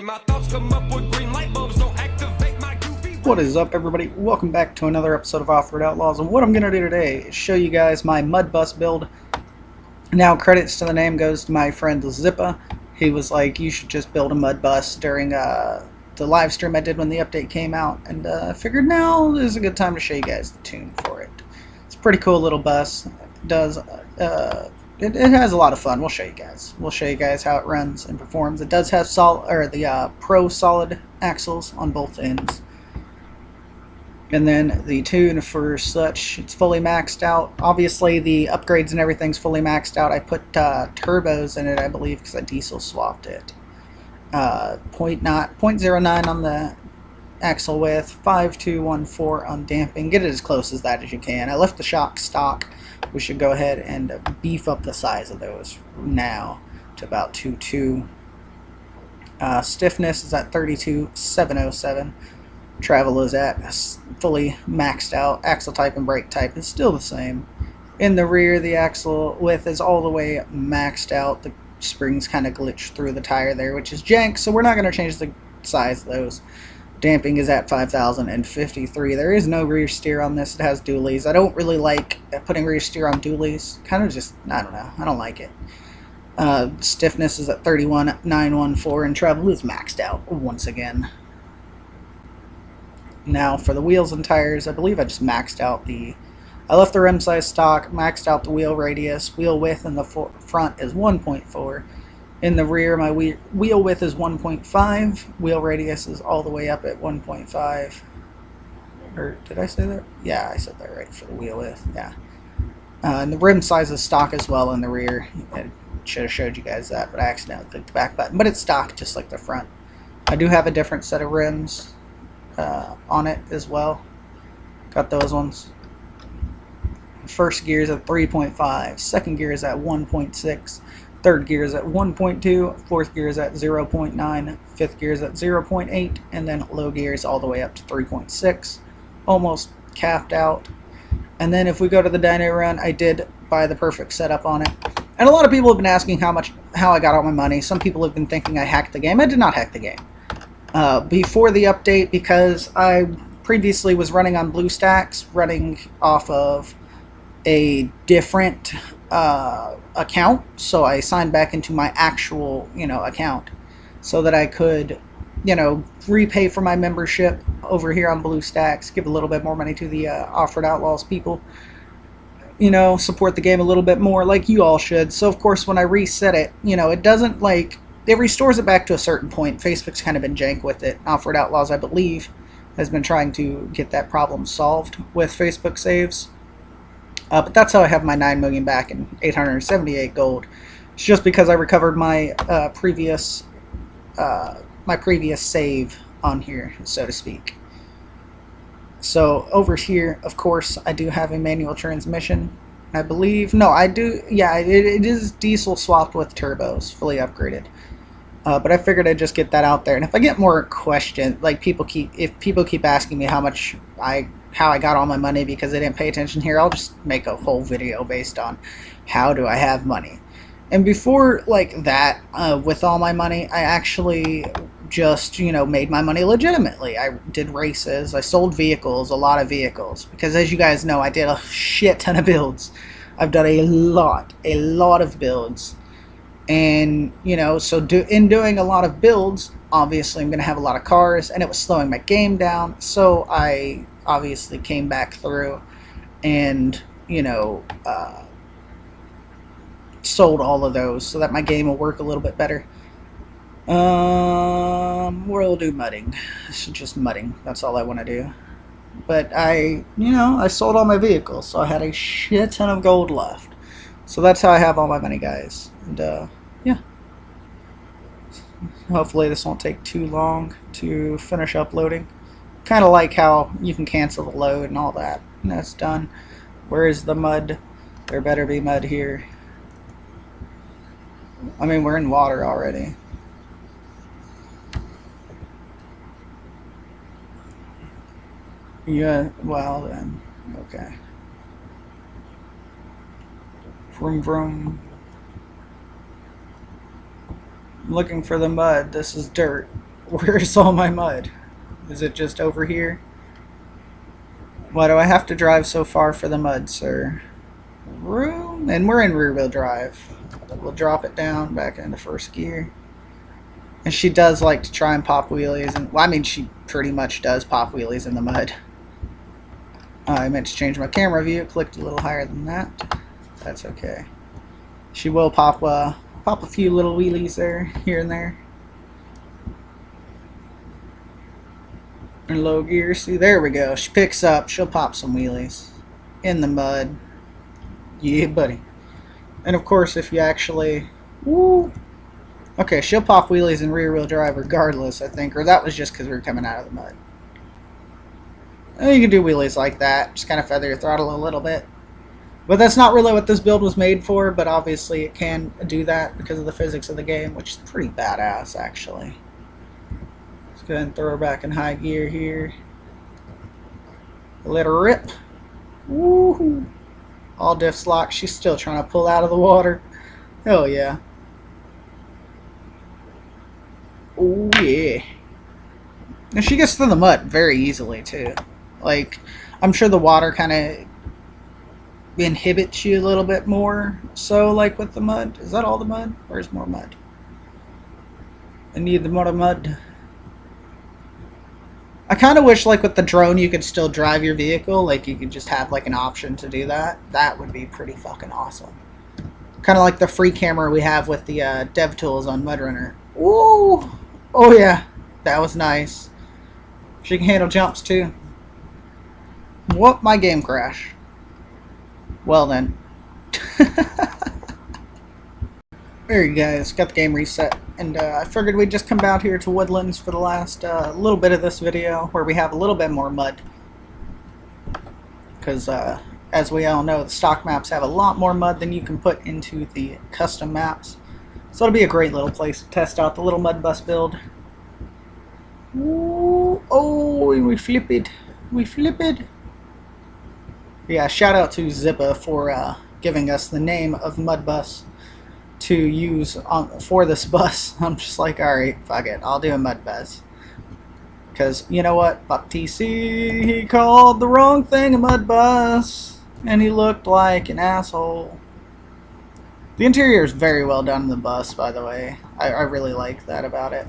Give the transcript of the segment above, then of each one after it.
way my thoughts come up with green light bulbs, don't activate my UV. What is up, everybody? Welcome back to another episode of Offroad Outlaws, and what I'm going to do today is show you guys my mud bus build. Now, credits to the name goes to my friend Zippa. He was like, you should just build a mud bus during the live stream I did when the update came out, and I figured now is a good time to show you guys the tune for it. It's a pretty cool little bus. It does it has a lot of fun. We'll show you guys. We'll show you guys how it runs and performs. It does have the pro solid axles on both ends. And then the tune for such, it's fully maxed out. Obviously the upgrades and everything's fully maxed out. I put turbos in it, I believe, because I diesel swapped it. 0.09 on the axle width, 5214 on damping. Get it as close as that as you can. I left the shock stock. We should go ahead and beef up the size of those now to about 2.2. Stiffness is at 32,707. Travel is at fully maxed out. Axle type and brake type is still the same. In the rear, the axle width is all the way maxed out. The springs kind of glitch through the tire there, which is jank, so we're not going to change the size of those. Damping is at 5,053. There is no rear steer on this. It has dualies. I don't really like putting rear steer on dualies. Kind of just, I don't know. I don't like it. Stiffness is at 31,914, and travel is maxed out once again. Now for the wheels and tires, I believe I just maxed out I left the rim size stock, maxed out the wheel radius. Wheel width in the front is 1.4. In the rear, my wheel width is 1.5. Wheel radius is all the way up at 1.5. Or did I say that? Yeah, I said that right for the wheel width. Yeah. And the rim size is stock as well in the rear. I should have showed you guys that, but I accidentally clicked the back button. But it's stock just like the front. I do have a different set of rims on it as well. Got those ones. First gear is at 3.5. Second gear is at 1.6. Third gear is at 1.2, fourth gear is at 0.9, fifth gear is at 0.8, and then low gear is all the way up to 3.6, almost capped out. And then if we go to the dyno run, I did buy the perfect setup on it. And a lot of people have been asking how I got all my money. Some people have been thinking I hacked the game. I did not hack the game. Before the update, because I previously was running on BlueStacks, running off of a different account, so I signed back into my actual account so that I could repay for my membership over here on BlueStacks, give a little bit more money to the Offroad Outlaws people, support the game a little bit more like you all should. So of course when I reset it, it doesn't it restores it back to a certain point. Facebook's kind of been jank with it. Offroad Outlaws, I believe, has been trying to get that problem solved with Facebook saves. But that's how I have my 9 million back and 878 gold. It's just because I recovered my previous save on here, so to speak. So over here, of course, I do have a manual transmission. I believe, no, I do. Yeah, it is diesel swapped with turbos, fully upgraded. But I figured I'd just get that out there. And if I get more questions, if people keep asking me how I got all my money because they didn't pay attention here, I'll just make a whole video based on how do I have money. And before that, with all my money, I actually just made my money legitimately. I did races, I sold vehicles, a lot of vehicles, because as you guys know, I did a shit ton of builds. I've done a lot of builds, and so in doing a lot of builds, obviously I'm gonna have a lot of cars, and it was slowing my game down, so I obviously came back through and sold all of those so that my game will work a little bit better. We'll do mudding. It's just mudding. That's all I want to do. But I sold all my vehicles, so I had a shit ton of gold left. So that's how I have all my money, guys. And yeah. Hopefully this won't take too long to finish uploading. Kind of like how you can cancel the load and all that. And that's done. Where is the mud? There better be mud here. I mean, we're in water already. Yeah, well then, okay. Vroom vroom. I'm looking for the mud. This is dirt. Where's all my mud? Is it just over here? Why do I have to drive so far for the mud, sir? Room, and we're in rear wheel drive. We'll drop it down back into first gear. And she does like to try and pop wheelies, and well, I mean, she pretty much does pop wheelies in the mud. I meant to change my camera view. It clicked a little higher than that. That's okay. She will pop a few little wheelies there, here and there. In low gear, see, there we go. She picks up. She'll pop some wheelies in the mud. Yeah, buddy. And of course, if you actually, woo. Okay, she'll pop wheelies in rear wheel drive regardless, I think, or that was just because we were coming out of the mud. And you can do wheelies like that, just kind of feather your throttle a little bit. But that's not really what this build was made for, but obviously it can do that because of the physics of the game, which is pretty badass, actually. Let's go ahead and throw her back in high gear here. Let her rip. Woohoo! All diffs locked. She's still trying to pull out of the water. Hell yeah. Oh yeah. And she gets through the mud very easily too. Like, I'm sure the water kind of inhibits you a little bit more. So, like with the mud. Is that all the mud? Where's more mud? I need the more mud. I kind of wish, like, with the drone, you could still drive your vehicle. Like, you could just have, like, an option to do that. That would be pretty fucking awesome. Kind of like the free camera we have with the DevTools on MudRunner. Ooh! Oh, yeah. That was nice. She can handle jumps, too. Whoop, my game crash. Well, then. There you guys, got the game reset, and I figured we'd just come out here to Woodlands for the last little bit of this video, where we have a little bit more mud. Because, as we all know, the stock maps have a lot more mud than you can put into the custom maps. So it'll be a great little place to test out the little mud bus build. Ooh, oh, we flip it. We flip it. Yeah, shout out to Zippa for giving us the name of Mud Bus to use for this bus. I'm just like, alright, fuck it, I'll do a mud bus. Because, you know what, fuck TC, he called the wrong thing a mud bus, and he looked like an asshole. The interior is very well done in the bus, by the way. I really like that about it.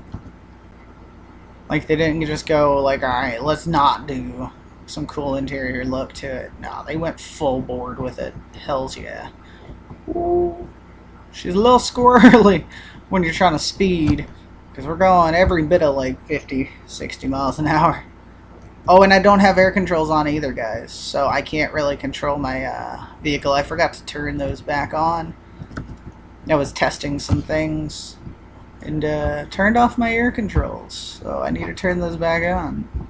Like, they didn't just go like, alright, let's not do some cool interior look to it. No, they went full board with it. Hells yeah. Ooh. She's a little squirrely when you're trying to speed, because we're going every bit of like 50, 60 miles an hour. Oh, and I don't have air controls on either, guys, so I can't really control my vehicle. I forgot to turn those back on. I was testing some things and turned off my air controls, so I need to turn those back on.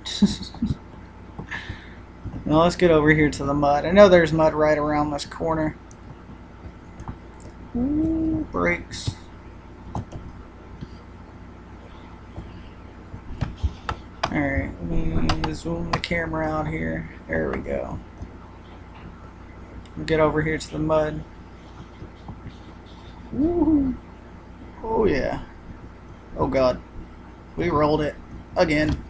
Now let's get over here to the mud. I know there's mud right around this corner. Ooh, brakes. Alright, let me zoom the camera out here. There we go. We'll get over here to the mud. Woo! Oh yeah. Oh god. We rolled it. Again.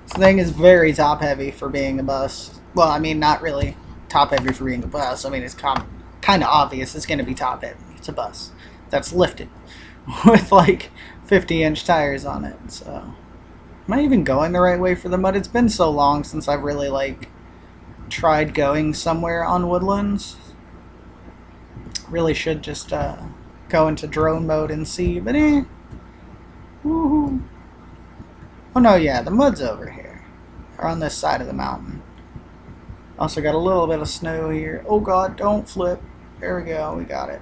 This thing is very top heavy for being a bus. Well, I mean, not really top heavy for being a bus. I mean, it's kind of obvious it's going to be top heavy. It's a bus that's lifted with like 50-inch tires on it. So, am I even going the right way for the mud? It's been so long since I've really like tried going somewhere on Woodlands. Really should just go into drone mode and see, but eh. Woohoo. Oh no, yeah, the mud's over here, or on this side of the mountain. Also got a little bit of snow here. Oh god, don't flip. There we go, we got it.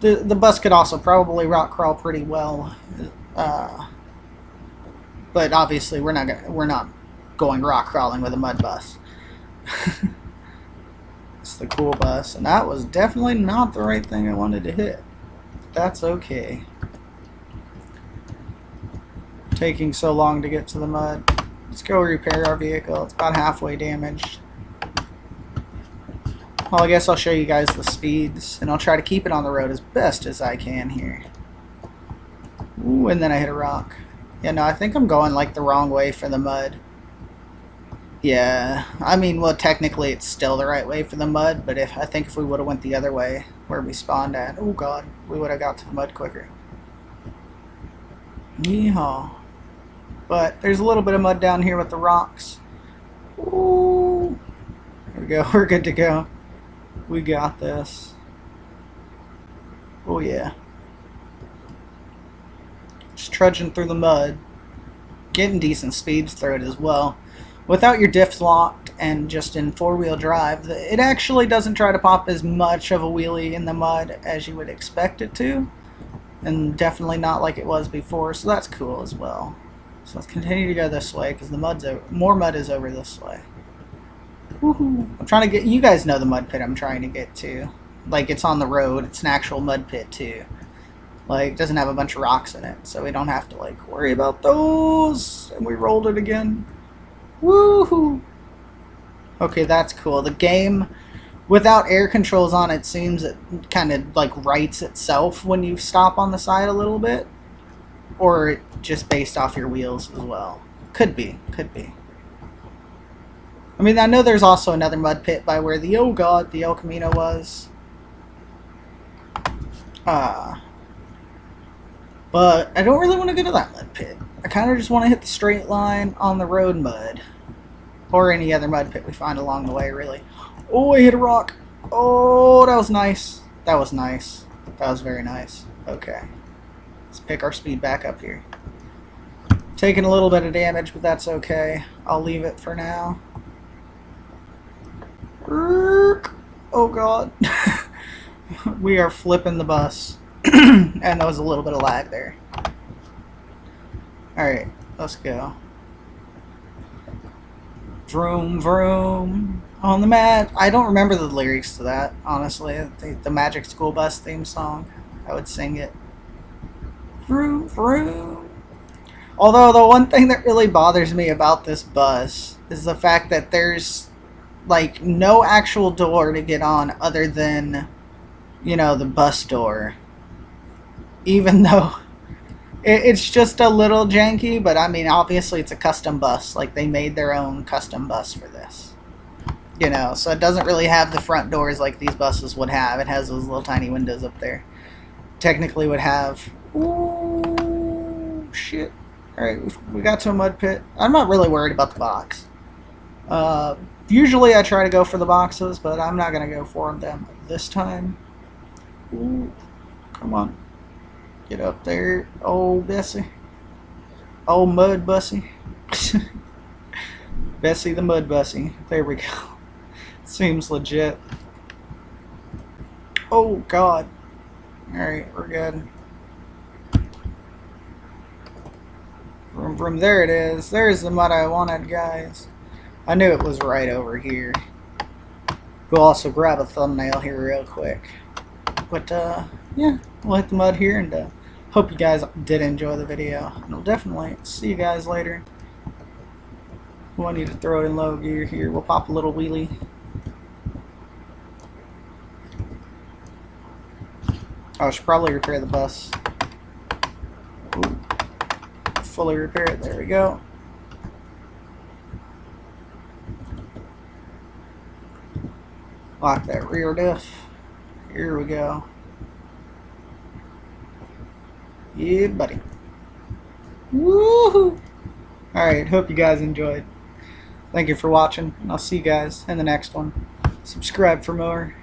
The bus could also probably rock crawl pretty well, but obviously we're not going rock crawling with a mud bus. It's the cool bus, and that was definitely not the right thing I wanted to hit. That's okay. Taking so long to get to the mud. Let's go repair our vehicle. It's about halfway damaged. Well, I guess I'll show you guys the speeds, and I'll try to keep it on the road as best as I can here. Ooh, and then I hit a rock. Yeah, no, I think I'm going like the wrong way for the mud. Yeah, I mean, well, technically it's still the right way for the mud, but I think if we would have went the other way where we spawned at, oh god, we would have got to the mud quicker. Yeehaw. But there's a little bit of mud down here with the rocks. Ooh. There we go, we're good to go. We got this. Oh yeah. Just trudging through the mud. Getting decent speeds through it as well. Without your diffs locked and just in four-wheel drive, it actually doesn't try to pop as much of a wheelie in the mud as you would expect it to. And definitely not like it was before, so that's cool as well. So let's continue to go this way because the more mud is over this way. Woohoo! I'm trying to get, you guys know the mud pit I'm trying to get to. Like, it's on the road, it's an actual mud pit too. Like, it doesn't have a bunch of rocks in it, so we don't have to like worry about those. And we rolled it again. Woohoo! Okay, that's cool. The game, without air controls on, it seems it kind of like rights itself when you stop on the side a little bit. Or just based off your wheels as well. Could be, could be. I mean, I know there's also another mud pit by where the, oh god, the El Camino was. But I don't really want to go to that mud pit. I kind of just want to hit the straight line on the road mud. Or any other mud pit we find along the way, really. Oh, I hit a rock. Oh, that was nice. That was nice. That was very nice. Okay. Let's pick our speed back up here. Taking a little bit of damage, but that's okay. I'll leave it for now. Oh, God. We are flipping the bus. And there was a little bit of lag there. Alright, let's go. Vroom, vroom. On the mat. I don't remember the lyrics to that, honestly. The Magic School Bus theme song. I would sing it. Vroom, vroom. Although, the one thing that really bothers me about this bus is the fact that there's, like, no actual door to get on other than, you know, the bus door. Even though it's just a little janky, but I mean, obviously it's a custom bus. Like, they made their own custom bus for this. You know, so it doesn't really have the front doors like these buses would have. It has those little tiny windows up there. Technically would have... Ooh, shit. Alright, we got to a mud pit. I'm not really worried about the box. Usually I try to go for the boxes, but I'm not going to go for them this time. Ooh, come on. Get up there, old Bessie. Old mud bussy. Bessie the mud bussy. There we go. Seems legit. Oh, God. Alright, we're good. From there it is. There's the mud I wanted, guys. I knew it was right over here. We'll also grab a thumbnail here real quick. But, yeah, we'll hit the mud here, and hope you guys did enjoy the video. And we'll definitely see you guys later. We'll need to throw it in low gear here. We'll pop a little wheelie. I should probably repair the bus. Ooh. Fully repair it. There we go. Lock that rear diff. Here we go. Yeah, buddy. Woohoo! Alright, hope you guys enjoyed. Thank you for watching, and I'll see you guys in the next one. Subscribe for more.